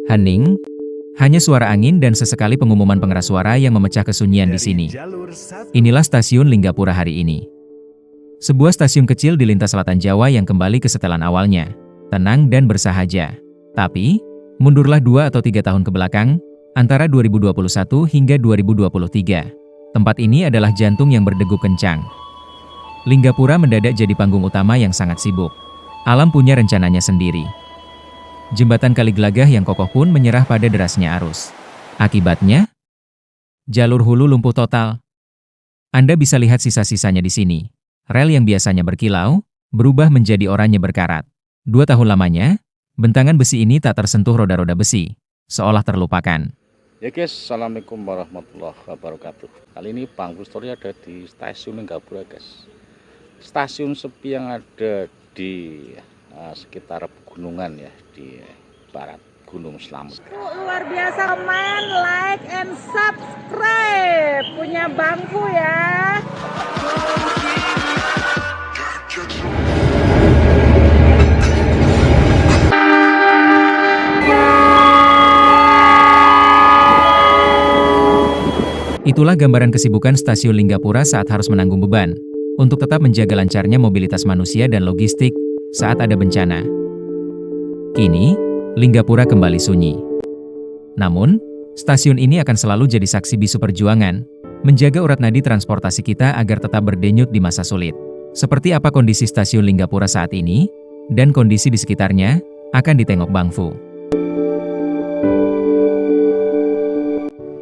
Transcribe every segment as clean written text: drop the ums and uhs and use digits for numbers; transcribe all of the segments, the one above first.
Hening, hanya suara angin dan sesekali pengumuman pengeras suara yang memecah kesunyian di sini. Inilah stasiun Linggapura hari ini. Sebuah stasiun kecil di lintas selatan Jawa yang kembali ke setelan awalnya, tenang dan bersahaja. Tapi, mundurlah 2 atau 3 tahun ke belakang, antara 2021 hingga 2023. Tempat ini adalah jantung yang berdegup kencang. Linggapura mendadak jadi panggung utama yang sangat sibuk. Alam punya rencananya sendiri. Jembatan Kaliglagah yang kokoh pun menyerah pada derasnya arus. Akibatnya, jalur hulu lumpuh total. Anda bisa lihat sisa-sisanya di sini. Rel yang biasanya berkilau, berubah menjadi oranye berkarat. 2 tahun lamanya, bentangan besi ini tak tersentuh roda-roda besi, seolah terlupakan. Ya guys, assalamualaikum warahmatullahi wabarakatuh. Kali ini Bang Story ada di stasiun Linggapura guys. Stasiun sepi yang ada di sekitar pegunungan ya, di barat Gunung Slamet. Luar biasa, komen, like, and subscribe. Punya Bangku ya. Itulah gambaran kesibukan stasiun Linggapura saat harus menanggung beban, untuk tetap menjaga lancarnya mobilitas manusia dan logistik saat ada bencana. Kini, Linggapura kembali sunyi. Namun, stasiun ini akan selalu jadi saksi bisu perjuangan, menjaga urat nadi transportasi kita agar tetap berdenyut di masa sulit. Seperti apa kondisi stasiun Linggapura saat ini, dan kondisi di sekitarnya, akan ditengok Bang Fu.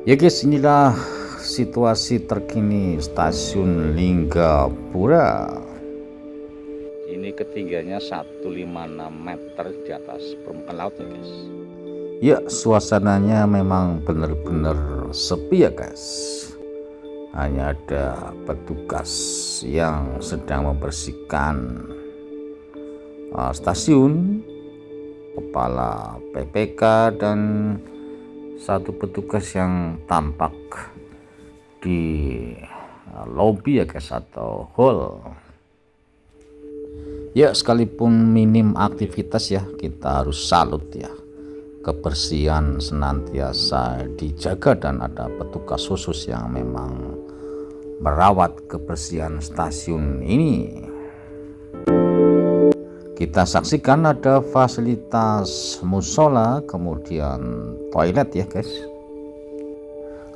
Ya guys, inilah situasi terkini stasiun Linggapura. Ini ketinggiannya 156 meter di atas permukaan laut ya guys. Ya, suasananya memang benar-benar sepi ya guys. Hanya ada petugas yang sedang membersihkan stasiun, kepala PPK dan satu petugas yang tampak di lobi ya guys, atau hall. Ya, sekalipun minim aktivitas ya, kita harus salut ya. Kebersihan senantiasa dijaga dan ada petugas khusus yang memang merawat kebersihan stasiun ini. Kita saksikan ada fasilitas musola, kemudian toilet ya guys.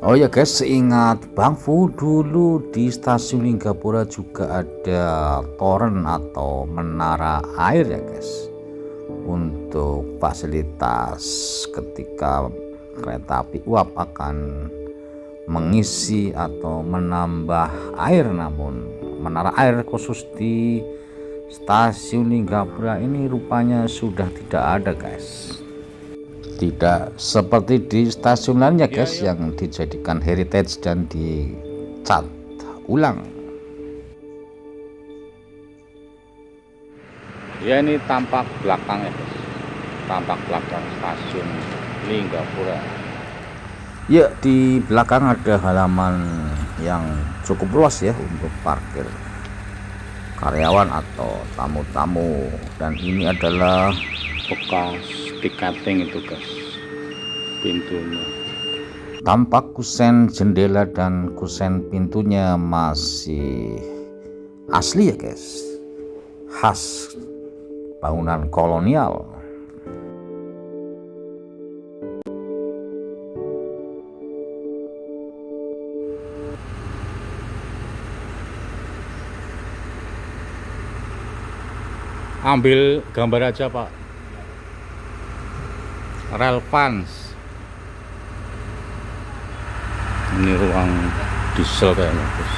Oh ya guys, seingat Bang Fu, dulu di stasiun Linggapura juga ada toren atau menara air ya guys, untuk fasilitas ketika kereta api uap akan mengisi atau menambah air. Namun menara air khusus di stasiun Linggapura ini rupanya sudah tidak ada guys. Tidak seperti di stasiun lainnya guys, yang dijadikan heritage dan dicat ulang. Ya, ini tampak belakang ya guys. Tampak belakang stasiun Linggapura. Ya, di belakang ada halaman yang cukup luas ya untuk parkir karyawan atau tamu-tamu, dan ini adalah Bekas tiketing itu guys, pintunya. tampak kusen jendela dan kusen pintunya masih asli ya guys, khas bangunan kolonial. Ambil gambar aja Pak. Relvans. Ini ruang diesel kayaknya guys.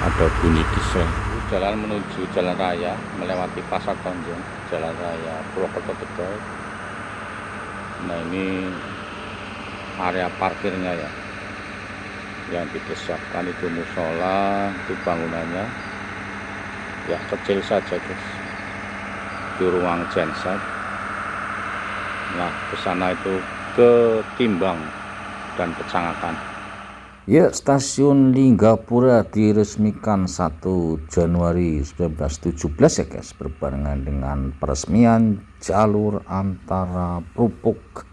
Ada bunyi diesel. Jalan menuju jalan raya, melewati Pasar Tanjung, jalan raya Purwokerto Tegal. Nah, ini area parkirnya ya, yang dipersiapkan itu musola, itu bangunannya ya kecil saja guys. Itu ruang genset. Nah, ke sana itu ke Timbang dan Pecangakan. Ya, stasiun Linggapura diresmikan 1 Januari 1917 ya guys, berbarengan dengan peresmian jalur antara Prupuk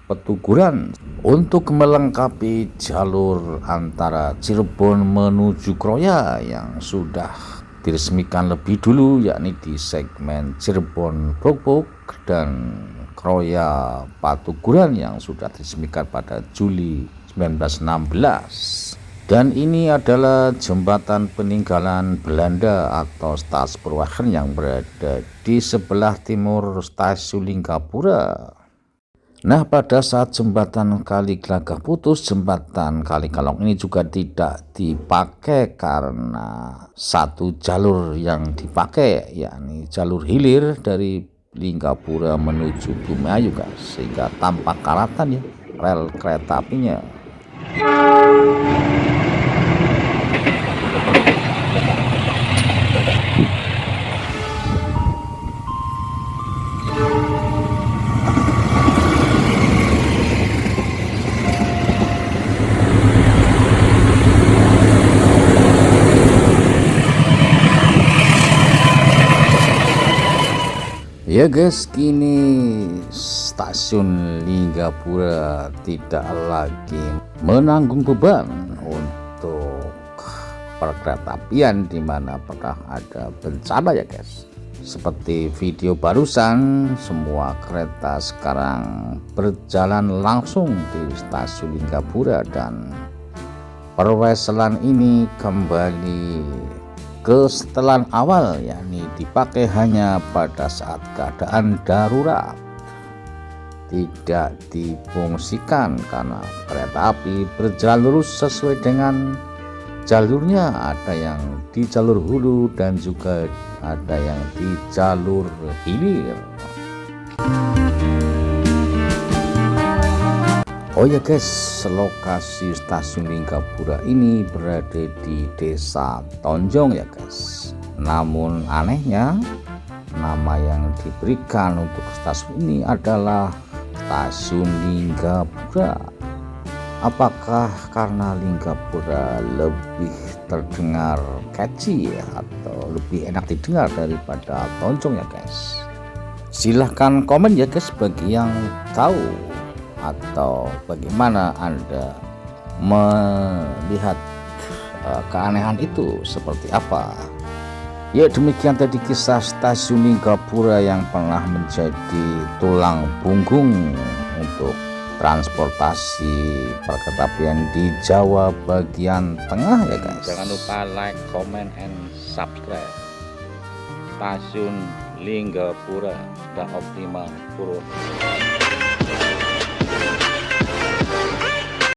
Petuguran untuk melengkapi jalur antara Cirebon menuju Kroya yang sudah diresmikan lebih dulu, yakni di segmen Cirebon Prupuk dan Kroya Patuguran yang sudah diresmikan pada Juli 1916. Dan ini adalah jembatan peninggalan Belanda atau Stadspoorwagen yang berada di sebelah timur stasiun Linggapura. Nah, pada saat jembatan Kali Gelagah putus, jembatan Kali Kalong ini juga tidak dipakai karena satu jalur yang dipakai, yakni jalur hilir dari Linggapura menuju Bumiayu guys, sehingga tampak karatan ya rel kereta apinya. Ya guys, kini stasiun Linggapura tidak lagi menanggung beban untuk perkeretaapian di mana pernah ada bencana ya guys. Seperti video barusan, semua kereta sekarang berjalan langsung di stasiun Linggapura dan perweselan ini kembali ke setelan awal, yakni dipakai hanya pada saat keadaan darurat, tidak difungsikan karena kereta api berjalan lurus sesuai dengan jalurnya. Ada yang di jalur hulu dan juga ada yang di jalur hilir. Oh ya guys, lokasi stasiun Linggapura ini berada di Desa Tonjong ya guys. Namun anehnya, nama yang diberikan untuk stasiun ini adalah Stasiun Linggapura. Apakah karena Linggapura lebih terdengar catchy ya, atau lebih enak didengar daripada Tonjong ya guys? Silahkan komen ya guys bagi yang tahu, atau bagaimana Anda melihat keanehan itu seperti apa. Ya, demikian tadi kisah stasiun Linggapura yang pernah menjadi tulang punggung untuk transportasi perkeretaapian di Jawa bagian tengah ya guys. Jangan lupa like, comment, and subscribe. Stasiun Linggapura sudah optimal, Purwokerto.